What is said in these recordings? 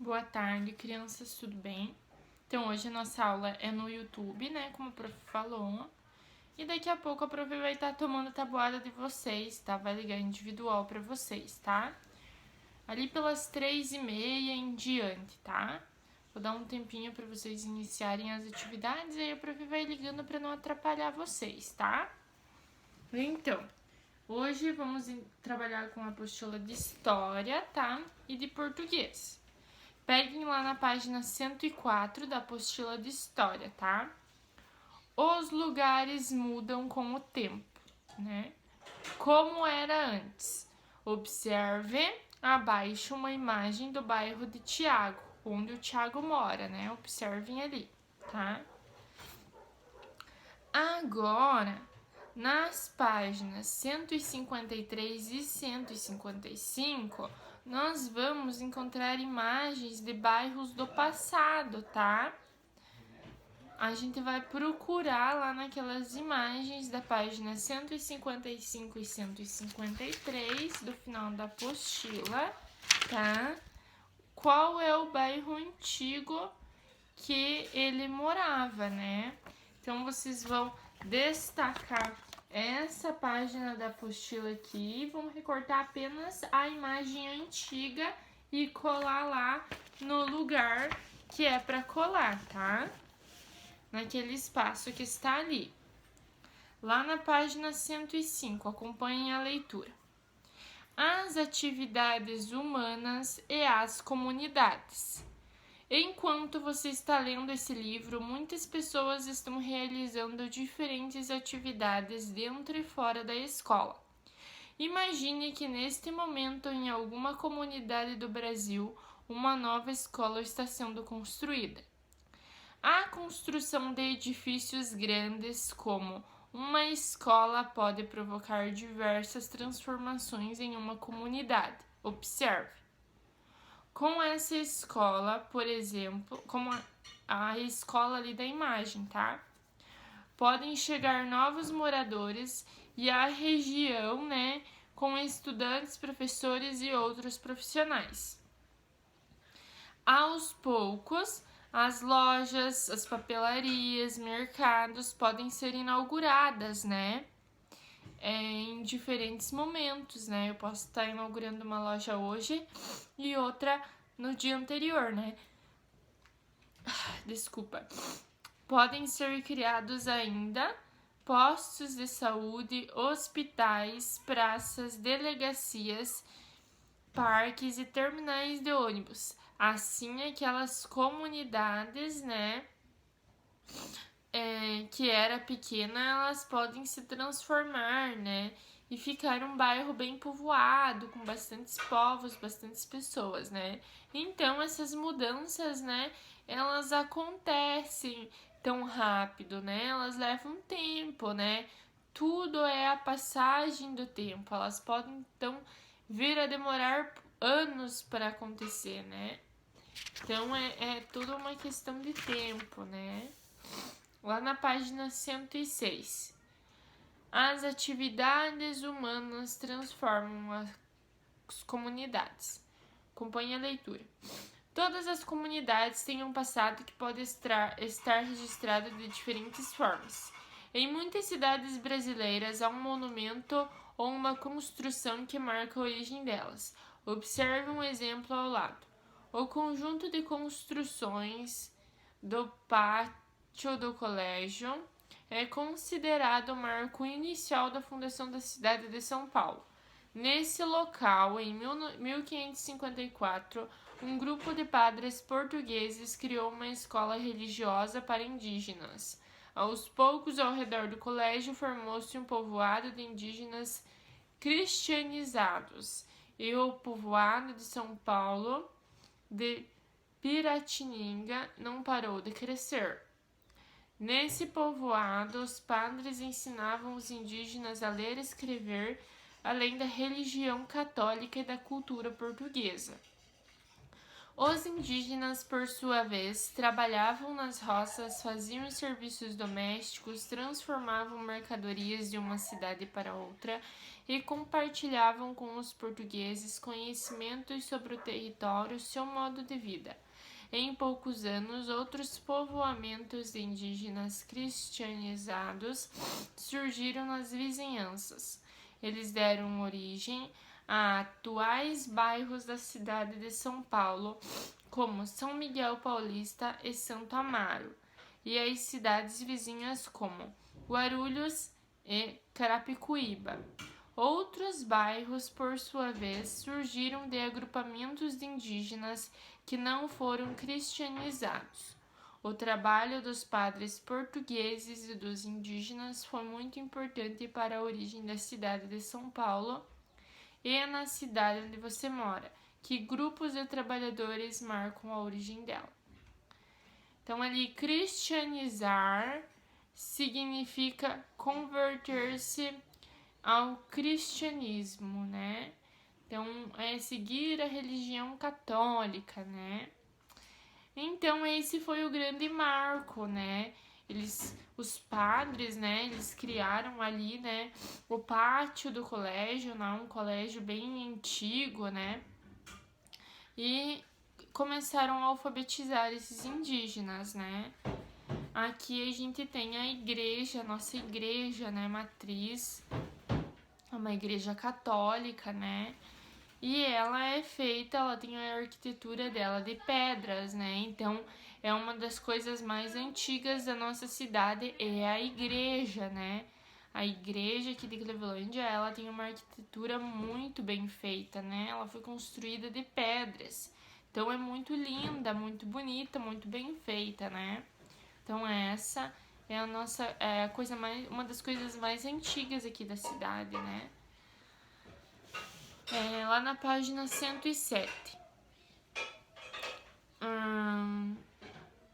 Boa tarde, crianças, tudo bem? Então, hoje a nossa aula é no YouTube, né, como a prof falou. E daqui a pouco a prof vai estar tomando a tabuada de vocês, tá? Vai ligar individual para vocês, tá? Ali pelas 3h30 em diante, tá? Vou dar um tempinho para vocês iniciarem as atividades e aí a prof vai ligando para não atrapalhar vocês, tá? Então, hoje vamos trabalhar com a apostila de História, tá? E de Português. Peguem lá na página 104 da apostila de História, tá? Os lugares mudam com o tempo, né? Como era antes? Observe abaixo uma imagem do bairro de Tiago, onde o Tiago mora, né? Observem ali, tá? Agora, nas páginas 153 e 155, nós vamos encontrar imagens de bairros do passado, tá? A gente vai procurar lá naquelas imagens da página 155 e 153 do final da apostila, tá? Qual é o bairro antigo que ele morava, né? Então, vocês vão destacar essa página da apostila aqui, vão recortar apenas a imagem antiga e colar lá no lugar que é para colar, tá? Naquele espaço que está ali. Lá na página 105, acompanhem a leitura. As atividades humanas e as comunidades. Enquanto você está lendo esse livro, muitas pessoas estão realizando diferentes atividades dentro e fora da escola. Imagine que neste momento, em alguma comunidade do Brasil, uma nova escola está sendo construída. A construção de edifícios grandes, como uma escola, pode provocar diversas transformações em uma comunidade. Observe. Com essa escola, por exemplo, como a escola ali da imagem, tá? Podem chegar novos moradores e a região, né, com estudantes, professores e outros profissionais. Aos poucos, as lojas, as papelarias, mercados podem ser inauguradas, né? Em diferentes momentos, né? Eu posso estar inaugurando uma loja hoje e outra no dia anterior, né? Desculpa. Podem ser criados ainda postos de saúde, hospitais, praças, delegacias, parques e terminais de ônibus. Assim, aquelas comunidades, né, que era pequena, elas podem se transformar, né, e ficar um bairro bem povoado, com bastantes povos, bastantes pessoas, né. Então, essas mudanças, né, elas acontecem tão rápido, né, elas levam tempo, né, tudo é a passagem do tempo, elas podem, então, vir a demorar anos para acontecer, né. Então, é tudo uma questão de tempo, né? Lá na página 106. As atividades humanas transformam as comunidades. Acompanhe a leitura. Todas as comunidades têm um passado que pode estar registrado de diferentes formas. Em muitas cidades brasileiras há um monumento ou uma construção que marca a origem delas. Observe um exemplo ao lado. O conjunto de construções do pátio do colégio é considerado o marco inicial da fundação da cidade de São Paulo. Nesse local, em 1554, um grupo de padres portugueses criou uma escola religiosa para indígenas. Aos poucos, ao redor do colégio, formou-se um povoado de indígenas cristianizados, e o povoado de São Paulo de Piratininga não parou de crescer. Nesse povoado, os padres ensinavam os indígenas a ler e escrever, além da religião católica e da cultura portuguesa. Os indígenas, por sua vez, trabalhavam nas roças, faziam serviços domésticos, transformavam mercadorias de uma cidade para outra e compartilhavam com os portugueses conhecimentos sobre o território, seu modo de vida. Em poucos anos, outros povoamentos de indígenas cristianizados surgiram nas vizinhanças. Eles deram origem a atuais bairros da cidade de São Paulo, como São Miguel Paulista e Santo Amaro, e as cidades vizinhas como Guarulhos e Carapicuíba. Outros bairros, por sua vez, surgiram de agrupamentos de indígenas que não foram cristianizados. O trabalho dos padres portugueses e dos indígenas foi muito importante para a origem da cidade de São Paulo e na cidade onde você mora, que grupos de trabalhadores marcam a origem dela. Então, ali, cristianizar significa converter-se ao cristianismo, né? Então, é seguir a religião católica, né? Então, esse foi o grande marco, né? Os padres, né, eles criaram ali, né, o pátio do colégio, né, um colégio bem antigo, né, e começaram a alfabetizar esses indígenas, né. Aqui a gente tem a igreja, a nossa igreja, né, matriz, é uma igreja católica, né, e ela é feita, ela tem a arquitetura dela de pedras, né? Então, é uma das coisas mais antigas da nossa cidade, é a igreja, né? A igreja aqui de Clevelândia, ela tem uma arquitetura muito bem feita, né? Ela foi construída de pedras. Então, é muito linda, muito bonita, muito bem feita, né? Então, essa é a nossa, uma das coisas mais antigas aqui da cidade, né? Lá na página 107.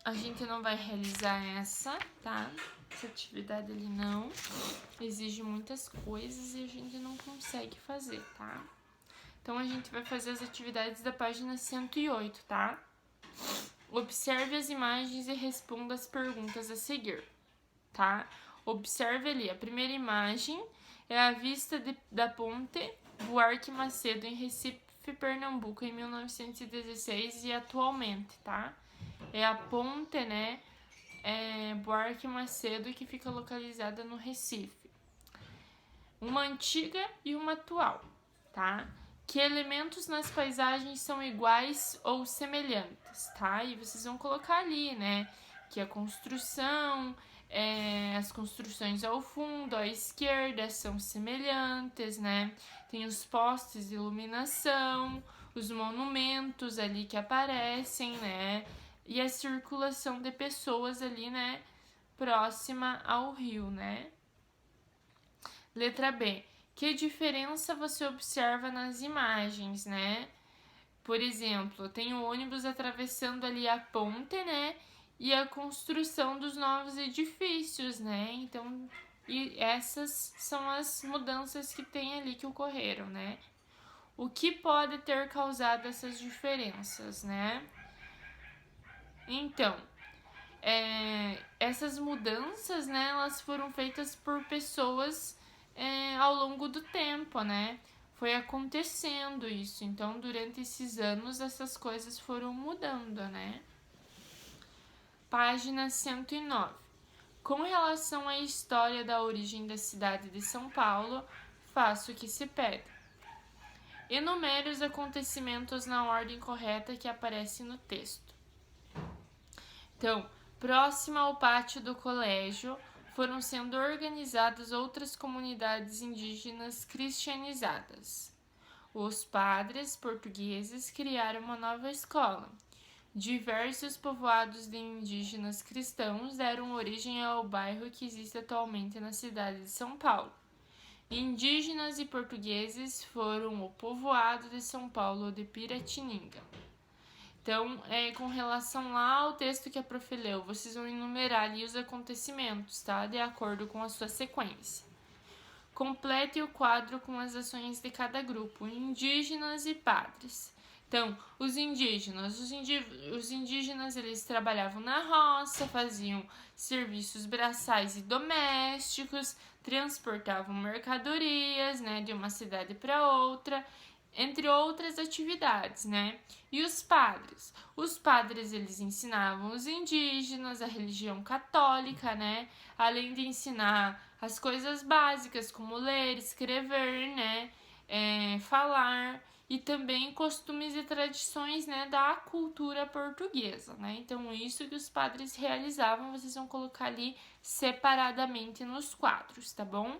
A gente não vai realizar essa, tá? Essa atividade ali não. Exige muitas coisas e a gente não consegue fazer, tá? Então, a gente vai fazer as atividades da página 108, tá? Observe as imagens e responda as perguntas a seguir, tá? Observe ali, a primeira imagem é a vista da ponte Buarque Macedo em Recife, Pernambuco, em 1916 e atualmente, tá? É a ponte, né, Buarque Macedo, que fica localizada no Recife. Uma antiga e uma atual, tá? Que elementos nas paisagens são iguais ou semelhantes, tá? E vocês vão colocar ali, né, que a construção, as construções ao fundo, à esquerda, são semelhantes, né? Tem os postes de iluminação, os monumentos ali que aparecem, né? E a circulação de pessoas ali, né? Próxima ao rio, né? Letra B. Que diferença você observa nas imagens, né? Por exemplo, tem o ônibus atravessando ali a ponte, né? E a construção dos novos edifícios, né? Então, e essas são as mudanças que tem ali que ocorreram, né? O que pode ter causado essas diferenças, né? Então, essas mudanças, né? Elas foram feitas por pessoas ao longo do tempo, né? Foi acontecendo isso. Então, durante esses anos, essas coisas foram mudando, né? Página 109. Com relação à história da origem da cidade de São Paulo, faça o que se pede. Enumere os acontecimentos na ordem correta que aparece no texto. Então, próximo ao pátio do colégio, foram sendo organizadas outras comunidades indígenas cristianizadas. Os padres portugueses criaram uma nova escola. Diversos povoados de indígenas cristãos deram origem ao bairro que existe atualmente na cidade de São Paulo. Indígenas e portugueses foram o povoado de São Paulo de Piratininga. Então, com relação lá ao texto que a prof. leu, vocês vão enumerar ali os acontecimentos, tá? De acordo com a sua sequência. Complete o quadro com as ações de cada grupo, indígenas e padres. Então, os indígenas, eles trabalhavam na roça, faziam serviços braçais e domésticos, transportavam mercadorias, né, de uma cidade para outra, entre outras atividades, né? E os padres? Os padres, eles ensinavam os indígenas a religião católica, né? Além de ensinar as coisas básicas, como ler, escrever, né? Falar, e também costumes e tradições, né, da cultura portuguesa, né? Então, isso que os padres realizavam, vocês vão colocar ali separadamente nos quadros, tá bom?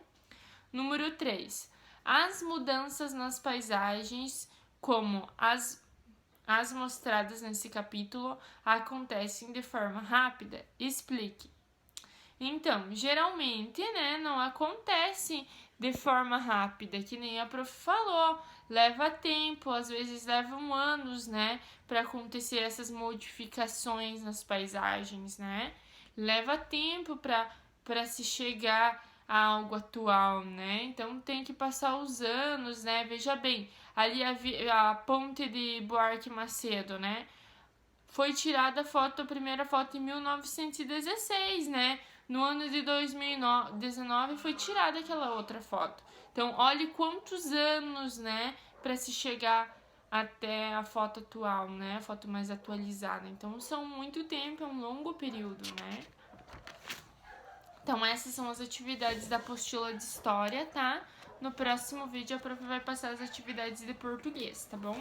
Número 3. As mudanças nas paisagens, como as mostradas nesse capítulo, acontecem de forma rápida? Explique. Então, geralmente, né, não acontece de forma rápida, que nem a prof falou, leva tempo, às vezes levam anos, né, para acontecer essas modificações nas paisagens, né? Leva tempo para se chegar a algo atual, né? Então tem que passar os anos, né? Veja bem, ali a ponte de Buarque Macedo, né? Foi tirada a primeira foto em 1916, né? No ano de 2019 foi tirada aquela outra foto. Então, olhe quantos anos, né, para se chegar até a foto atual, né? A foto mais atualizada. Então, são muito tempo, é um longo período, né? Então, essas são as atividades da apostila de história, tá? No próximo vídeo, a prof vai passar as atividades de português, tá bom?